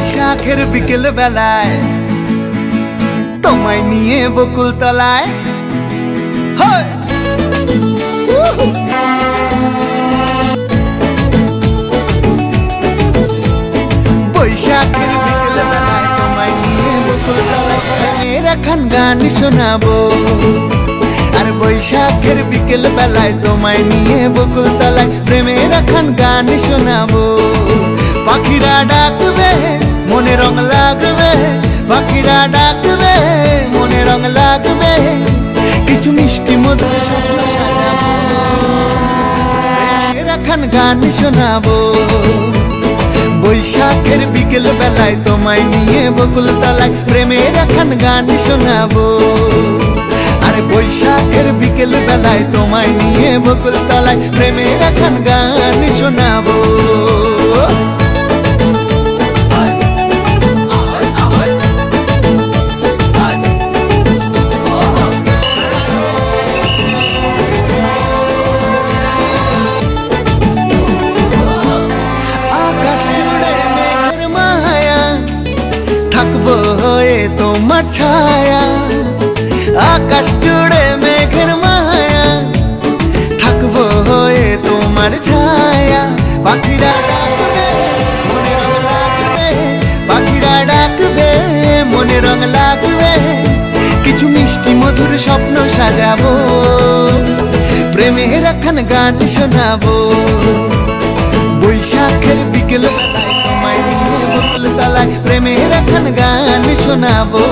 বৈশাখের বিকেল বেলায় তোমায় নিয়ে বকুল তলায় বৈশাখের বিকেল বেলায় তোমায় নিয়ে বকুল তলায় প্রেমের একখান গান শোনাবো। আর বৈশাখের বিকেল বেলায় তোমায় নিয়ে বকুল তলায় প্রেমের একখান গান শোনাবো। পাখিরা ডাকবে মনে রং লাগবে, পাখিরা ডাকবে মনে রং লাগবে, কিছু মিষ্টি মধুর স্বপ্ন সাজাবো, প্রেমের একখান গান শোনাবো। বৈশাখের বিকেল বেলায় তোমায় নিয়ে বকুল তলায় প্রেমের একখান গান শোনাবো। আর বৈশাখের বিকেল বেলায় তোমায় নিয়ে বকুল তলায় প্রেমের একখান গান শোনাবো। থাকবো হয়ে তোমার ছায়া, আকাশ জুড়ে মেঘের মায়া, থাকবো হয়ে তোমার ছায়া। পাখিরা ডাকবে মনে রং লাগবে, পাখিরা ডাকবে মনে রং লাগবে, কিছু মিষ্টি মধুর স্বপ্ন সাজাবো, প্রেমের একখান গান শোনাবো। বৈশাখের বিকেল বেলায় তোমায় নিয়ে বকুল তলায় প্রেমের একখান গান শোনাবো।